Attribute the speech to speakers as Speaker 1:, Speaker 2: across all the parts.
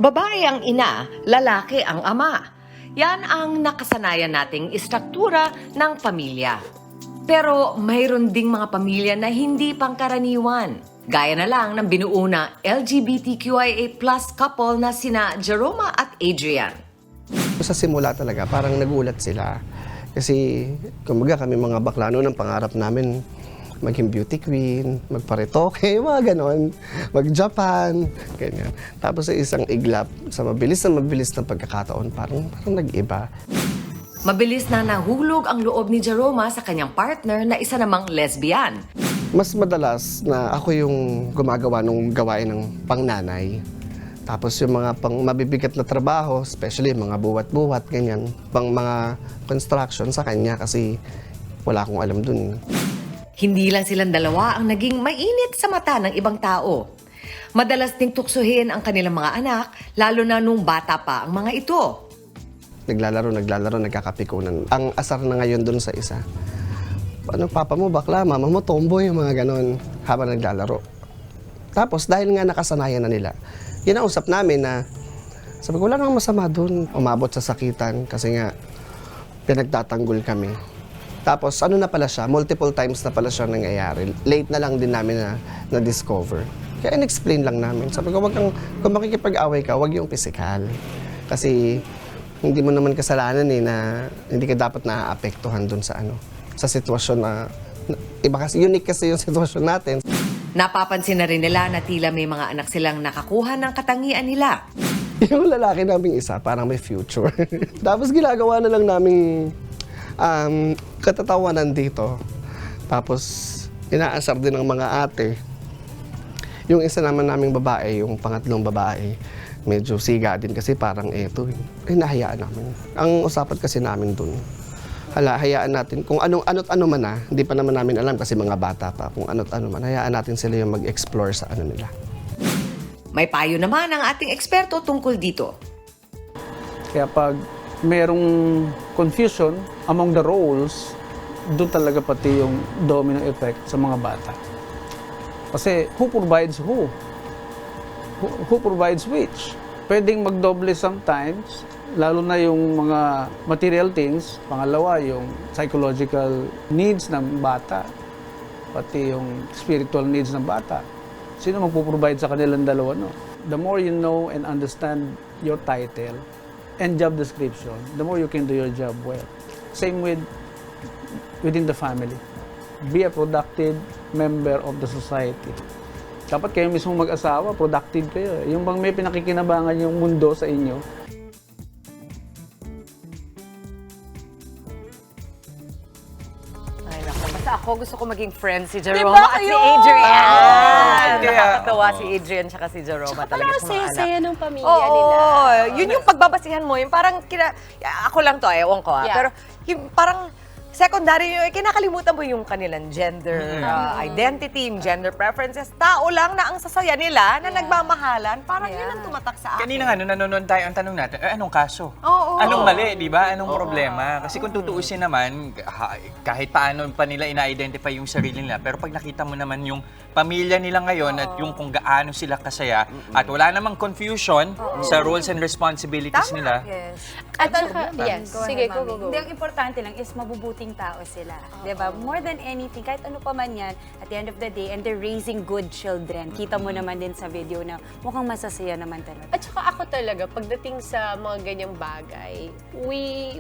Speaker 1: Babae ang ina, lalaki ang ama. Yan ang nakasanayan nating istruktura ng pamilya. Pero mayroon ding mga pamilya na hindi pangkaraniwan. Gaya na lang ng binuo na LGBTQIA+ couple na sina Jeroma at Adrian.
Speaker 2: Sa simula talaga, parang nagulat sila. Kasi, kumbaga kami mga bakla noon, ang pangarap namin maging beauty queen, magparetoke, mga ganon, mag-Japan, ganyan. Tapos sa isang iglap, sa mabilis na pagkakataon, parang nag-iba.
Speaker 1: Mabilis na nahulog ang loob ni Jeroma sa kanyang partner na isa namang lesbian.
Speaker 2: Mas madalas na ako yung gumagawa ng gawain ng pangnanay. Tapos yung mga pang mabibigat na trabaho, especially mga buwat-buwat, ganyan, pang mga construction sa kanya kasi wala akong alam dun.
Speaker 1: Hindi lang silang dalawa ang naging mainit sa mata ng ibang tao. Madalas ding tuksuhin ang kanilang mga anak, lalo na nung bata pa ang mga ito.
Speaker 2: Naglalaro, nagkakapikunan. Ang asar na ngayon dun sa isa. Ano, papa mo bakla, mama mo tomboy, mga ganon, habang naglalaro. Tapos dahil nga nakasanayan na nila, usap namin na, sabi ko, wala nang masama dun. Umabot sa sakitan kasi nga, pinagtatanggol kami. Tapos ano na pala siya, multiple times na pala siya nangyayari. Late na lang din namin na-discover. Kaya in-explain lang namin. Sabi ko, kung makikipag-away ka, wag yung physical. Kasi hindi mo naman kasalanan na hindi ka dapat naaapektuhan dun sa sa sitwasyon na iba kasi, unique kasi yung sitwasyon natin.
Speaker 1: Napapansin na rin nila na tila may mga anak silang nakakuha ng katangian nila.
Speaker 2: Yung lalaki naming isa, parang may future. Tapos ginagawa na lang naming katatawanan dito. Tapos inaasar din ng mga ate. Yung isa naman naming babae, yung pangatlong babae, medyo siga din kasi parang eto. Hinahayaan namin. Ang usapan kasi namin dun, hayaan natin kung ano't ano man hindi pa naman namin alam kasi mga bata pa, kung ano't ano man, hayaan natin sila yung mag-explore sa nila.
Speaker 1: May payo naman ang ating eksperto tungkol dito.
Speaker 3: Kaya pag merong confusion among the roles, doon talaga pati yung domino effect sa mga bata. Kasi who provides who? Who provides which? Pwedeng magdoble sometimes, lalo na yung mga material things. Pangalawa, yung psychological needs ng bata, pati yung spiritual needs ng bata. Sino magpo-provide sa kanilang dalawa, no? The more you know and understand your title and job description, the more you can do your job well. Same within the family. Be a productive member of the society. Dapat kayo mismo mag-asawa, productive kayo. Yung bang may pinakikinabangan yung mundo sa inyo.
Speaker 1: Ay, naku. Basta ako gusto ko maging friends si
Speaker 4: Diba
Speaker 1: Jeroma at si
Speaker 4: kayo?
Speaker 1: Adrian.
Speaker 4: Kaya,
Speaker 1: Nakakatawa si Adrian at si Jeroma talaga
Speaker 4: Parang
Speaker 1: sa mga anak.
Speaker 4: saya-saya ng pamilya
Speaker 1: Oo,
Speaker 4: nila.
Speaker 1: yun yung pagbabasihan mo, yung parang ako lang to, ewan ko
Speaker 4: Yeah.
Speaker 1: pero yung parang secondary yung kinakalimutan mo yung kanilang gender identity, yung gender preferences. Tao lang na ang sasaya nila na nagmamahalan, parang yun ang tumatak sa akin.
Speaker 5: Kanina nga, nung nanonood tayo, ang tanong natin, anong kaso?
Speaker 1: Oo.
Speaker 5: Anong mali, di ba? Anong problema? Kasi kung tutuusin naman, kahit paano pa nila ina-identify yung sarili nila, pero pag nakita mo naman yung pamilya nila ngayon at yung kung gaano sila kasaya, at wala namang confusion sa roles and responsibilities nila,
Speaker 6: Yes.
Speaker 4: At yes,
Speaker 6: Go
Speaker 4: sige,
Speaker 6: ahead,
Speaker 4: go.
Speaker 6: Mami. Hindi, ang importante lang is mabubuting tao sila. Diba? More than anything, kahit ano pa man yan, at the end of the day, and they're raising good children. Kita mo naman din sa video na mukhang masasaya naman talaga.
Speaker 4: At saka ako talaga, pagdating sa mga ganyang bagay,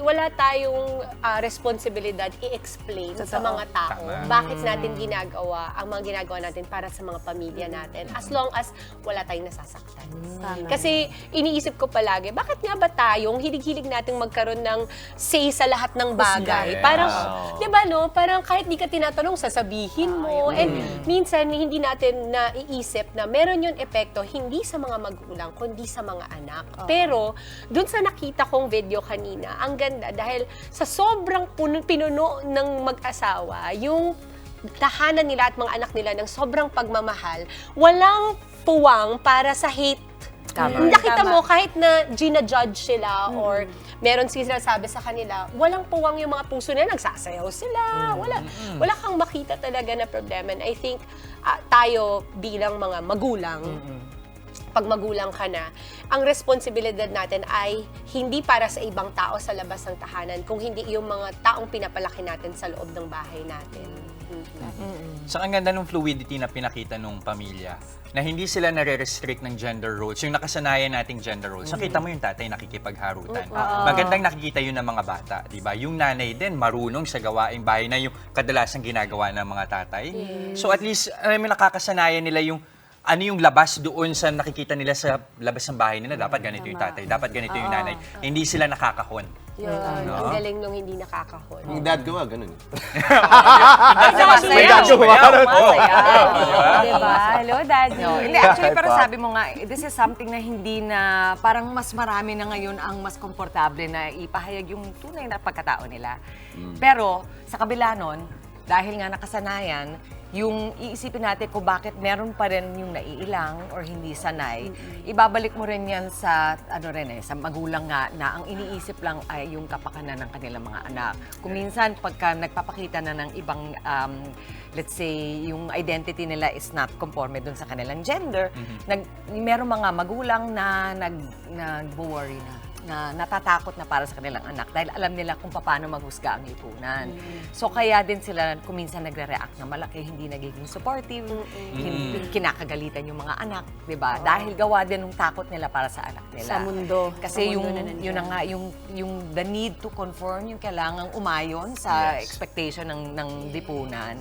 Speaker 4: wala tayong responsibilidad i-explain sa mga tao bakit natin ginagawa ang mga ginagawa natin para sa mga pamilya natin. As long as wala tayong nasasaktan.
Speaker 6: Tama.
Speaker 4: Kasi iniisip ko palagi, bakit nga ba tayong hilig-hilig nating magkaroon ng say sa lahat ng bagay?
Speaker 5: Yes.
Speaker 4: Parang, di ba no? Parang kahit di ka tinatanong, sasabihin mo. And minsan, hindi natin naiisip na meron yung epekto hindi sa mga magulang, kundi sa mga anak. Pero, dun sa nakita kong video kanina, ang ganda dahil sa sobrang pinuno ng mag-asawa, yung tahanan nila at mga anak nila ng sobrang pagmamahal, walang puwang para sa hate.
Speaker 1: Tama.
Speaker 4: Nakita
Speaker 6: Tama.
Speaker 4: mo, kahit na gina-judge sila or meron sinasabi sa kanila, walang puwang yung mga puso nila, nagsasayaw sila. Wala kang makita talaga na problema. And I think tayo bilang mga magulang, pag magulang ka na, ang responsibilidad natin ay hindi para sa ibang tao sa labas ng tahanan, kung hindi yung mga taong pinapalaki natin sa loob ng bahay natin.
Speaker 5: So, ang ganda ng fluidity na pinakita nung pamilya, na hindi sila nare-restrict ng gender roles, yung nakasanayan nating gender roles. Nakita mo yung tatay nakikipagharutan. Magandang nakikita yun ng mga bata, di ba? Yung nanay din, marunong sa gawaing bahay na yung kadalasang ginagawa ng mga tatay. So, at least, may nakakasanayan nila yung ano yung labas doon sa nakikita nila sa labas ng bahay nila. Dapat ganito yung tatay, dapat ganito yung nanay. Hindi sila nakakahon.
Speaker 4: Yun, ang galing nung hindi nakakahon.
Speaker 7: Yung dad ko nga, ganun.
Speaker 1: Masaya.
Speaker 6: Diba? Hello, Daddy.
Speaker 1: No, hindi, actually, pero sabi mo nga, this is something na hindi na, parang mas marami na ngayon ang mas komportable na ipahayag yung tunay na pagkatao nila. Pero, sa kabila nun, dahil nga nakasanayan, yung iisipin natin kung bakit meron pa rin yung naiilang or hindi sanay, ibabalik mo rin yan sa, sa magulang nga na ang iniisip lang ay yung kapakanan ng kanilang mga anak. Kung minsan, pagka nagpapakita na ng ibang, let's say, yung identity nila is not conforme dun sa kanilang gender, meron mga magulang na nag-worry na natatakot na para sa kanilang anak dahil alam nila kung paano maghusga ang lipunan. So kaya din sila kuminsan nagre-react na malaki, hindi nagiging supportive, kinakagalitan yung mga anak, 'di ba? Dahil gawa din ng takot nila para sa anak nila.
Speaker 6: Sa mundo.
Speaker 1: Kasi
Speaker 6: Sa mundo na
Speaker 1: yun na nga yung the need to conform, yung kailangang umayon sa expectation ng lipunan.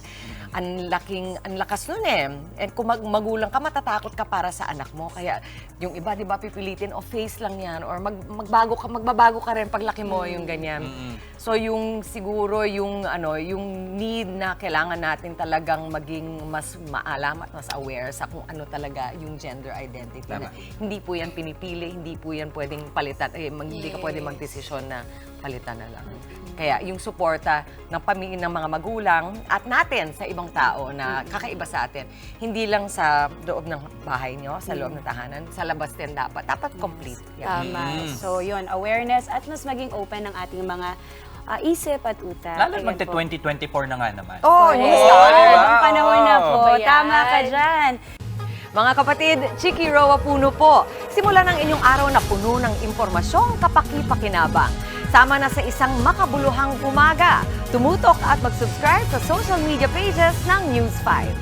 Speaker 1: Ang lakas nun eh. And kung magulang ka, matatakot ka para sa anak mo. Kaya yung iba, di ba, pipilitin, face lang yan. Or magbabago ka rin paglaki mo, yung ganyan. So yung siguro, yung need na kailangan natin talagang maging mas maalam at mas aware sa kung ano talaga yung gender identity. Na hindi po yan pinipili, hindi po yan pwedeng palitan. Hindi ka pwedeng magdesisyon na palitan na lang. Kaya yung suporta ng pamilya ng mga magulang at natin sa ibang tao na kakaiba sa atin, hindi lang sa loob ng bahay nyo, sa loob ng tahanan, sa labas din dapat. Dapat complete. Yeah.
Speaker 6: Tama. So yun, awareness at mas maging open ng ating mga isip at utak.
Speaker 5: Lalo
Speaker 6: Ayan po.
Speaker 5: magte-2024 na nga naman.
Speaker 1: Oh,
Speaker 6: Correct. Ang panahon na po.
Speaker 4: Ayan.
Speaker 6: Tama ka dyan.
Speaker 1: Mga kapatid, Chiki Roa Puno po. Simulan ang inyong araw na puno ng impormasyong kapaki-pakinabang. Sama na sa isang makabuluhang umaga. Tumutok at mag-subscribe sa social media pages ng News 5.